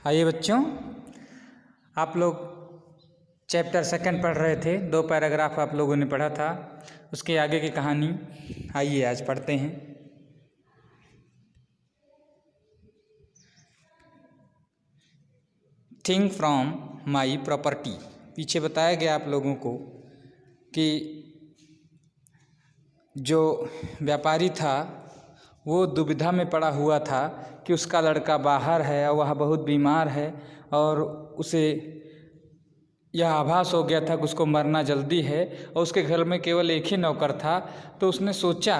आइए बच्चों, आप लोग चैप्टर सेकंड पढ़ रहे थे। 2 पैराग्राफ आप लोगों ने पढ़ा था, उसके आगे की कहानी आइए आज पढ़ते हैं। Thing from my property. पीछे बताया गया आप लोगों को कि जो व्यापारी था वो दुविधा में पड़ा हुआ था कि उसका लड़का बाहर है और वह बहुत बीमार है और उसे यह आभास हो गया था कि उसको मरना जल्दी है और उसके घर में केवल एक ही नौकर था। तो उसने सोचा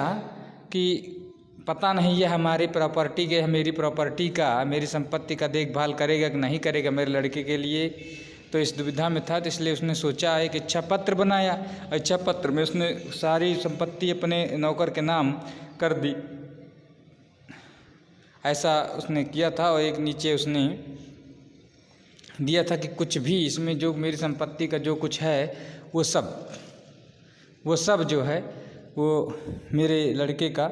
कि पता नहीं यह हमारी प्रॉपर्टी के मेरी प्रॉपर्टी का मेरी संपत्ति का देखभाल करेगा कि नहीं करेगा मेरे लड़के के लिए। तो इस दुविधा में था, तो इसलिए उसने सोचा एक इच्छा पत्र बनाया। इच्छा पत्र में उसने सारी संपत्ति अपने नौकर के नाम कर दी। ऐसा उसने किया था और एक नीचे उसने दिया था कि कुछ भी इसमें जो मेरी संपत्ति का जो कुछ है वो सब जो है वो मेरे लड़के का,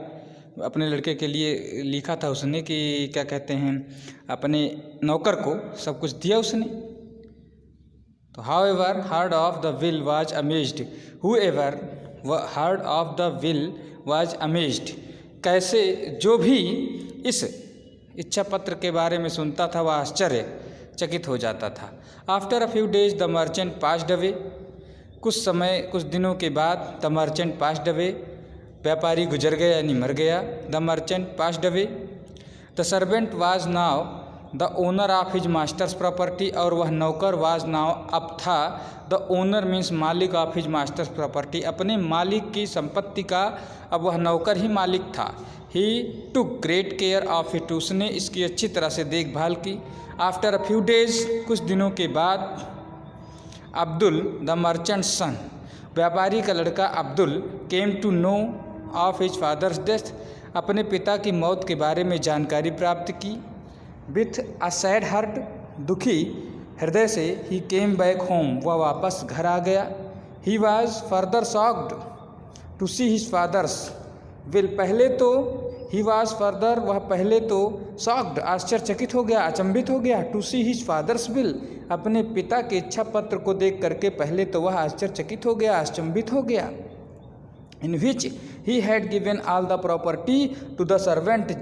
अपने लड़के के लिए लिखा था उसने कि क्या कहते हैं, अपने नौकर को सब कुछ दिया उसने। तो however heard of the will was amazed, whoever heard of the will was amazed. कैसे जो भी इस इच्छा पत्र के बारे में सुनता था वह आश्चर्यचकित हो जाता था। After a few days the merchant passed away. कुछ दिनों के बाद द मर्चेंट पास्ड अवे, व्यापारी गुजर गया यानी मर गया। The merchant passed away. The servant was now the owner of his masters property, और वह नौकर वाज नाउ अब था द ओनर मीन्स मालिक ऑफ हिज मास्टर्स प्रॉपर्टी, अपने मालिक की संपत्ति का अब वह नौकर ही मालिक था। ही टुक ग्रेट केयर ऑफ इट, उसने इसकी अच्छी तरह से देखभाल की। आफ्टर अ फ्यू डेज, कुछ दिनों के बाद, अब्दुल द मर्चेंट सन, व्यापारी का लड़का Abdul, came to know of his father's death, अपने पिता की मौत के बारे में जानकारी प्राप्त की। विथ अ सैड हार्ट, दुखी हृदय से, ही केम बैक होम, वह वापस घर आ गया। He was further shocked to see his father's will, पहले तो ही वॉज फर्दर, वह पहले तो शॉक्ड आश्चर्यचकित हो गया, अचंभित हो गया। To see his father's will, अपने पिता के इच्छा पत्र को देख करके पहले तो वह आश्चर्यचकित हो गया, अचंभित हो गया। In which he had given all the property to the servant,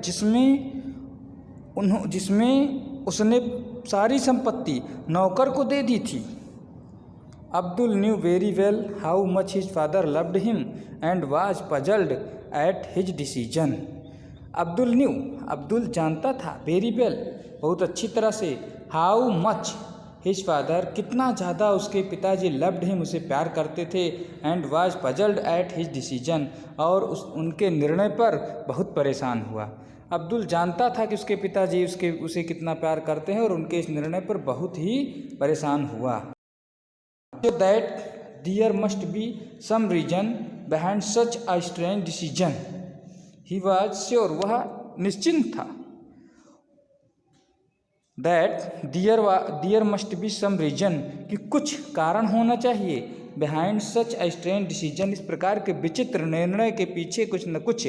जिसमें उसने सारी संपत्ति नौकर को दे दी थी। Abdul knew very well how much his father loved him and was puzzled at his decision. Abdul जानता था, वेरी वेल बहुत अच्छी तरह से, हाउ मच हिज फादर, कितना ज़्यादा उसके पिताजी लव्ड हिम, उसे प्यार करते थे, and was puzzled at his decision, और उनके निर्णय पर बहुत परेशान हुआ। अब्दुल जानता था कि उसके पिताजी उसे कितना प्यार करते हैं और उनके इस निर्णय पर बहुत ही परेशान हुआ। That there must be some reason behind such a strange decision, he was sure, वह निश्चिंत था। That there must be some reason, कि कुछ कारण होना चाहिए, behind such a strange decision, इस प्रकार के विचित्र निर्णय के पीछे कुछ न कुछ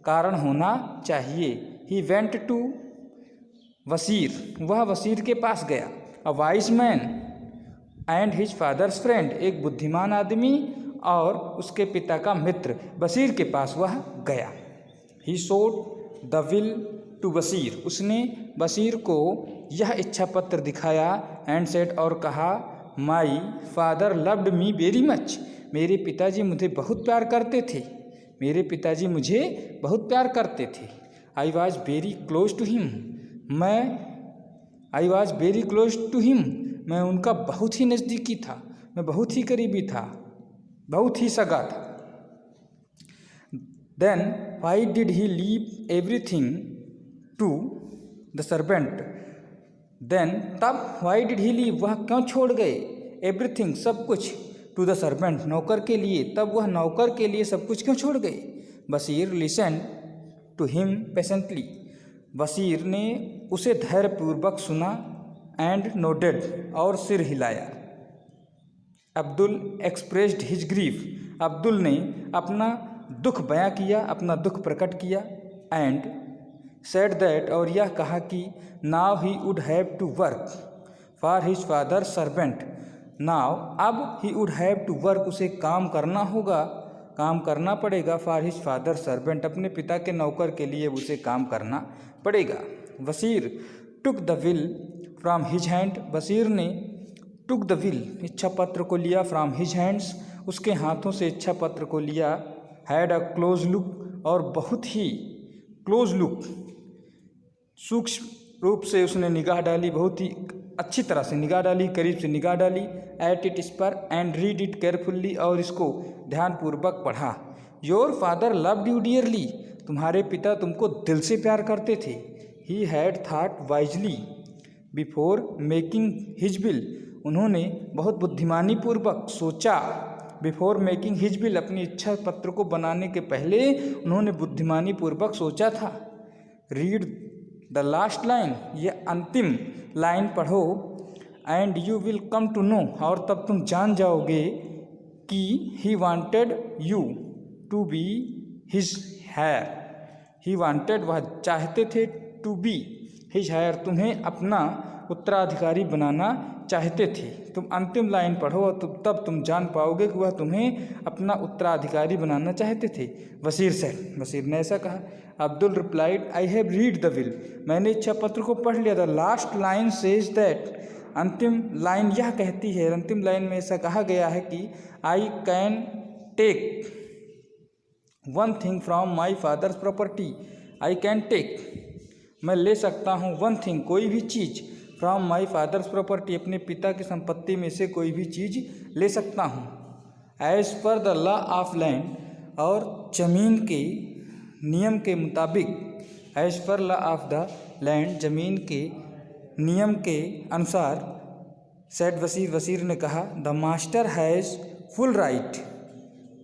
कारण होना चाहिए। ही वेंट टू वसीर, वह वसीर के पास गया। A wise man and his father's friend, एक बुद्धिमान आदमी और उसके पिता का मित्र वसीर के पास वह गया। He showed the will to Wasir, उसने वसीर को यह इच्छा पत्र दिखाया। एंड सेड, और कहा, my father loved me very much, मेरे पिताजी मुझे बहुत प्यार करते थे, मेरे पिताजी मुझे बहुत प्यार करते थे। I was very close to him, मैं उनका बहुत ही नज़दीकी था, मैं बहुत ही करीबी था, बहुत ही सगा था। Then why did he leave everything to the servant, then तब वाई डिड ही लीव, वह क्यों छोड़ गए, एवरीथिंग सब कुछ, टू द सर्वेंट नौकर के लिए, तब वह नौकर के लिए सब कुछ क्यों छोड़ गए। Bashir listen to him patiently, Bashir ने उसे धैर्यपूर्वक सुना। एंड नोडेड, और सिर हिलाया। Abdul expressed his grief, Abdul ने अपना दुख बयां किया, अपना दुख प्रकट किया। एंड सेड दैट, और यह कहा कि now he would have to work for his father servant, now अब he would have to work, उसे काम करना होगा, काम करना पड़ेगा, फॉर हिज फादर सर्वेंट, अपने पिता के नौकर के लिए उसे काम करना पड़ेगा। Wasir took the will from his hand, Wasir ने टुक द विल, इच्छा पत्र को लिया, फ्रॉम हिज हैंड्स, उसके हाथों से इच्छा पत्र को लिया, हैड अ क्लोज लुक, और बहुत ही क्लोज लुक, सूक्ष्म रूप से उसने निगाह डाली, बहुत ही अच्छी तरह से निगाह डाली, करीब से निगाह डाली, एट इट, इस पर, एंड रीड इट केयरफुल्ली, और इसको ध्यानपूर्वक पढ़ा। Your father loved you dearly, तुम्हारे पिता तुमको दिल से प्यार करते थे। He had thought wisely before making his will, उन्होंने बहुत बुद्धिमानी पूर्वक सोचा, बिफोर मेकिंग हिज विल, अपनी इच्छा पत्र को बनाने के पहले उन्होंने बुद्धिमानी पूर्वक सोचा था। रीड द लास्ट लाइन, ये अंतिम लाइन पढ़ो, and you will come to know, और तब तुम जान जाओगे कि he wanted you to be his heir, he wanted, वह चाहते थे, टू बी हिज हेयर, तुम्हें अपना उत्तराधिकारी बनाना चाहते थे। तुम अंतिम लाइन पढ़ो और तब तुम जान पाओगे कि वह तुम्हें अपना उत्तराधिकारी बनाना चाहते थे। वसीर से, वसीर ने ऐसा कहा। Abdul replied, I have read the will, मैंने इच्छा पत्र को पढ़ लिया। The last line says that, अंतिम लाइन यह कहती है, अंतिम लाइन में ऐसा कहा गया है कि I can take one thing from my father's property, I can take, मैं ले सकता हूँ, वन थिंग, कोई भी चीज़, फ्रॉम माई फादर्स प्रॉपर्टी, अपने पिता की संपत्ति में से कोई भी चीज़ ले सकता हूँ। As per the law of land, और ज़मीन के नियम के मुताबिक, as per law of the land, ज़मीन के नियम के अनुसार, सेड वसीर, वसीर ने कहा, the master has full right,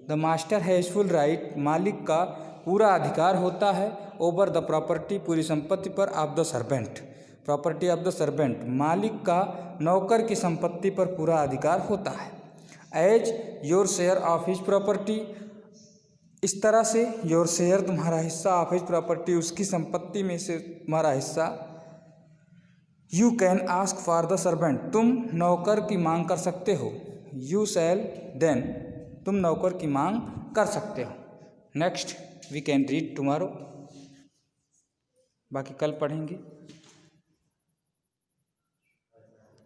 the master has full right, मालिक का पूरा अधिकार होता है, ओवर द प्रॉपर्टी, पूरी संपत्ति पर, of the servant, property of the servant, मालिक का नौकर की संपत्ति पर पूरा अधिकार होता है। As your share of his property, इस तरह से, योर शेयर तुम्हारा हिस्सा, ऑफ हिज प्रॉपर्टी, उसकी संपत्ति में से तुम्हारा हिस्सा, you can ask for the servant, तुम नौकर की मांग कर सकते हो, यू शैल देन, तुम नौकर की मांग कर सकते हो। Next we can read tomorrow, बाकी कल पढ़ेंगे।